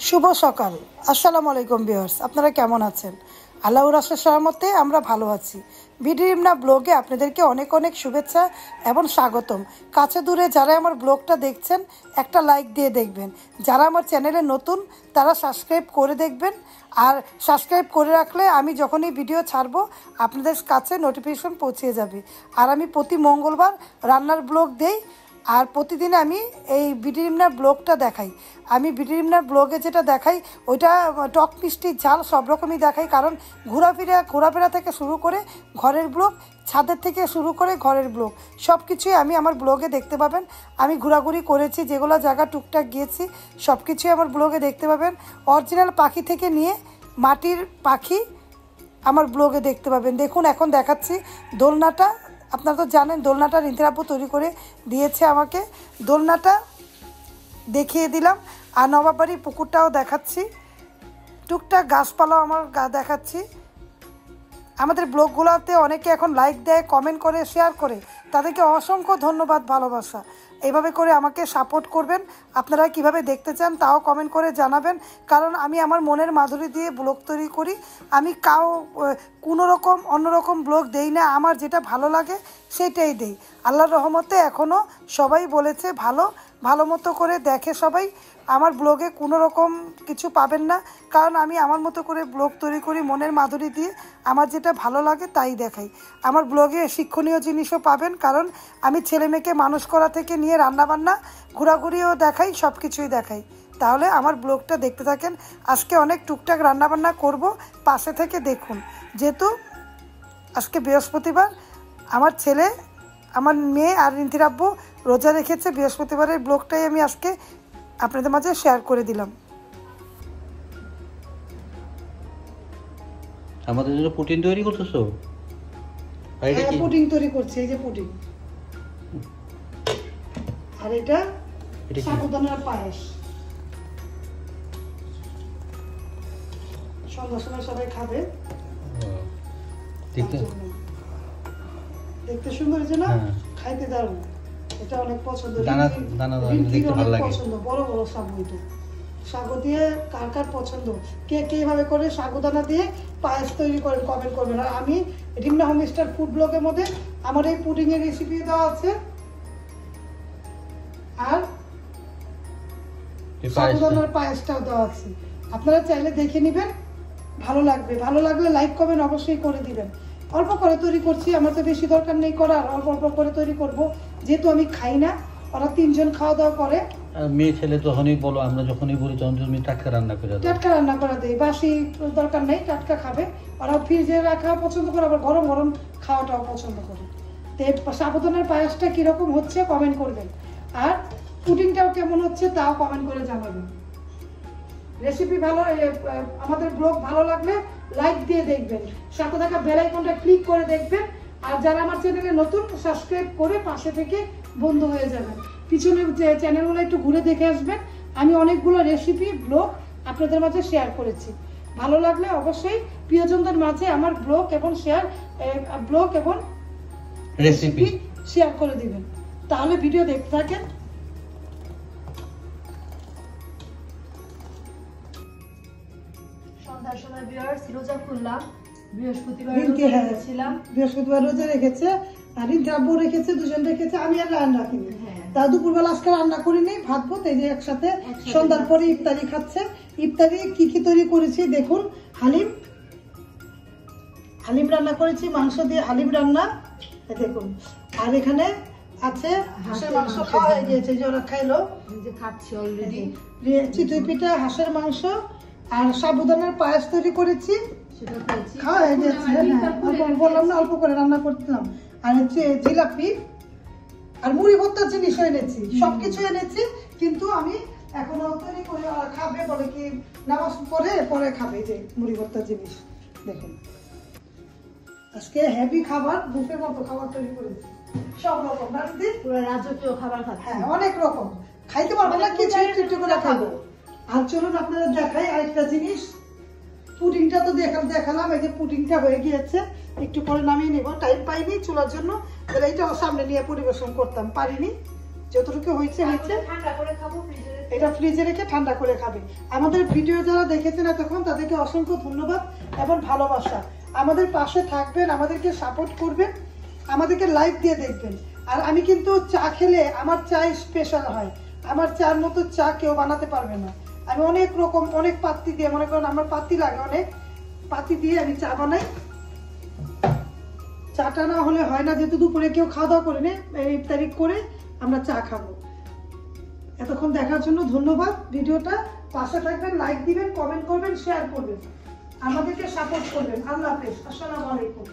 শুভ সকাল। আসসালামু আলাইকুম ভিউয়ার্স, আপনারা কেমন আছেন? আল্লাহর রাসূলের রহমতে আমরা ভালো আছি। বিডিএমনা ব্লগে আপনাদেরকে অনেক অনেক শুভেচ্ছা এবং স্বাগতম। কাছে দূরে যারা আমার ব্লগটা দেখছেন একটা লাইক দিয়ে দেখবেন, যারা আমার চ্যানেলে নতুন তারা সাবস্ক্রাইব করে দেখবেন। আর সাবস্ক্রাইব করে রাখলে আমি যখনই ভিডিও ছাড়বো আপনাদের কাছে নোটিফিকেশন পৌঁছে যাবে। আর আমি প্রতি মঙ্গলবার রান্নার ব্লগ দেই, আর প্রতিদিন আমি এই বিডিএমনার ব্লগটা দেখাই। আমি বিডিএমনার ব্লগে যেটা দেখাই ওইটা টক মিষ্টি ঝাল সব রকমই দেখাই, কারণ ঘোরাফেরা থেকে শুরু করে ঘরের ব্লগ, ছাদের থেকে শুরু করে ঘরের ব্লগ সব কিছুই আমি আমার ব্লগে দেখতে পাবেন। আমি ঘোরাঘুরি করেছি, যেগুলো জায়গা টুকটাক গিয়েছি সব কিছুই আমার ব্লগে দেখতে পাবেন। অরিজিনাল পাখি থেকে নিয়ে মাটির পাখি আমার ব্লগে দেখতে পাবেন। দেখুন এখন দেখাচ্ছি দোলনাটা। আপনারা তো জানেন দোলনাটা রিন্তির আপু তৈরি করে দিয়েছে আমাকে, দোলনাটা দেখিয়ে দিলাম। আর নবাববাড়ির পুকুরটাও দেখাচ্ছি, টুকটাক গাছপালাও আমার দেখাচ্ছি। আমাদের ব্লগগুলোতে অনেকে এখন লাইক দেয়, কমেন্ট করে, শেয়ার করে, তাদেরকে অসংখ্য ধন্যবাদ, ভালোবাসা। এইভাবে করে আমাকে সাপোর্ট করবেন। আপনারা কিভাবে দেখতে চান তাও কমেন্ট করে জানাবেন, কারণ আমি আমার মনের মাধুরী দিয়ে ব্লগ তৈরি করি। আমি কোনো রকম অন্যরকম ব্লগ দেই না, আমার যেটা ভালো লাগে সেটাই দেই। আল্লাহর রহমতে এখনও সবাই বলেছে ভালো মতো করে দেখে সবাই। আমার ব্লগে কোনো রকম কিছু পাবেন না, কারণ আমি আমার মতো করে ব্লগ তৈরি করি মনের মাধুরী দিয়ে। আমার যেটা ভালো লাগে তাই দেখাই। আমার ব্লগে শিক্ষণীয় জিনিসও পাবেন, কারণ আমি ছেলে মেয়েকে মানুষ করা থেকে নিয়ে রান্নাবান্না, ঘোরাঘুরিও দেখাই, সব কিছুই দেখাই। তাহলে আমার ব্লগটা দেখতে থাকেন। আজকে অনেক টুকটাক রান্নাবান্না করব, পাশে থেকে দেখুন। যেহেতু আজকে বৃহস্পতিবার, আমার ছেলে, আমার মেয়ে আর রিন্তির আব্বু রোজা রেখেছে। বৃহস্পতিবারের ব্লগটাই আমি আজকে আপনাদের মাঝে শেয়ার করে দিলাম। আমাদের জন্য পুডিং তৈরি করতেছো? হ্যাঁ, পুডিং তৈরি করছি। এই যে পুডিং, আর এটা সাবুদানার পায়েস। সন্ধ্যার সময় সবাই খাবে। দেখতে সুন্দর হয়েছে না? খাইতে দারুণ। এটা অনেক পছন্দ, পছন্দ। বড় বড় সাবু, এটা সাগু দিয়ে কার কার পছন্দ, কে কে এভাবে করে সাগুদানা দিয়ে পায়েস তৈরি করেন কমেন্ট করবেন। আর আমি রিমনা হোমস্টার ফুড ব্লগের মধ্যে আমার এই পুডিং এর রেসিপি দেওয়া আছে, আর সাগুদানার পায়েসটাও দেওয়া আছে। আপনারা চাইলে দেখে নেবেন, ভালো লাগবে। ভালো লাগলে লাইক কমেন্ট অবশ্যই করে দিবেন। অল্প করে তৈরি করছি, আমার তো বেশি দরকার নেই করার, অল্প অল্প করে তৈরি করব, যেহেতু আমি খাই না, ওরা 3 জন খাওয়া দাওয়া করে। মেয়ে ছেলে যখনই বলো, আমরা যখনই বলি তখন তুমি টাটকা রান্না করে দাও। টাটকা রান্না করে দেই, বাসি দরকার নেই, টাটকা খাবে। ওরা ফ্রিজে রাখা পছন্দ করে, আবার গরম গরম খাওয়াটাও পছন্দ করে। তো সাবুদানার পায়েসটা কিরকম হচ্ছে কমেন্ট করবেন, আর পুডিংটাও কেমন হচ্ছে তাও কমেন্ট করে জানাবেন। রেসিপি ভালো, আমাদের ব্লগ ভালো লাগলে লাইক দিয়ে দেখবেন, সাথে থাকা বেল আইকনটা ক্লিক করে দেখবেন। আর যারা আমার চ্যানেলে নতুন, সাবস্ক্রাইব করে পাশে থেকে বন্ধু হয়ে যাবেন। পিছনের চ্যানেলগুলো একটু ঘুরে দেখে আসবেন। আমি অনেকগুলো রেসিপি ব্লগ আপনাদের মাঝে শেয়ার করেছি। ভালো লাগলে অবশ্যই প্রিয়জনদের মাঝে আমার ব্লগ এবং রেসিপি শেয়ার করে দিবেন। তাহলে ভিডিও দেখতে থাকেন। সন্ধ্যার সময় ভিউয়ার্স রোজা খুললাম, বৃহস্পতিবার রোজা রেখেছে, আর রিন্তির আব্বু রেখেছে, 2 জন রেখেছে, আমি আর রান্না রাখিনি। তা দুপুরবেলা আজকে রান্না করিনি, ভাত ভাত এই যে একসাথে সন্ধ্যার পরে ইফতারি খাচ্ছে। ইফতারি কি কি তৈরি করেছি দেখুন। হালিম রান্না করেছি, মাংস দিয়ে হালিম রান্না দেখুন। আর এখানে আছে হাঁসের মাংস, খাওয়া হয়ে গিয়েছে, যে ওরা খাইলো, খাচ্ছি অলরেডি। চিতই পিঠা, হাঁসের মাংস আর সাবুদানার পায়েস তৈরি করেছি, খাওয়া হয়ে গেছে। বললাম না অল্প করে রান্না করছিলাম। আর হচ্ছে জিলাপি আর মুড়ি ভর্তার জিনিসও এনেছি, সবকিছু এনেছি, কিন্তু আমি এখনো তৈরি করে খাবে বলে কি নামাজ পরে খাবে। যে মুড়ি ভর্তার জিনিস দেখুন, আজকে হেভি খাবার, বুফের মতো খাবার তৈরি করেছি, সব রকম পুরো রাজকীয় খাবার খাচ্ছি। হ্যাঁ, অনেক রকম, খাইতে পারবো না, কিছু একটু করে খাবো। আর চলুন আপনাদের দেখাই আরেকটা জিনিস। পুডিংটা তো দেখালাম, এই যে পুডিংটা হয়ে গিয়েছে, একটু পরে নামিয়ে নেব। টাইম পাইনি চুলার জন্য, তাহলে এইটাও সামনে নিয়ে পরিবেশন করতাম, পারিনি। যতটুকু হয়েছে হয়েছে। ঠান্ডা করে খাবো ফ্রিজে। এটা ফ্রিজে রেখে ঠান্ডা করে খাবে। আমাদের ভিডিও যারা দেখেছেন এতক্ষণ তাদেরকে অসংখ্য ধন্যবাদ এবং ভালোবাসা। আমাদের পাশে থাকবেন, আমাদেরকে সাপোর্ট করবেন, আমাদেরকে লাইক দিয়ে দেখবেন। আর আমি কিন্তু চা খেলে আমার চা স্পেশাল হয়, আমার চার মতো চা কেউ বানাতে পারবে না। আমি অনেক রকম অনেক পাত্তি দিয়ে, মনে করেন আমার পাত্তি লাগে, অনেক পাত্তি দিয়ে আমি চা বানাই। চাটা না হলে হয় না, যেহেতু দুপুরে কেউ খাওয়া দাওয়া করে ইফতারি করে আমরা চা খাবো। এতক্ষণ দেখার জন্য ধন্যবাদ। ভিডিওটা পাশে থাকবেন, লাইক দিবেন, কমেন্ট করবেন, শেয়ার করবেন, আমাদেরকে সাপোর্ট করবেন। আল্লাহ হাফেজ, আসসালামু আলাইকুম।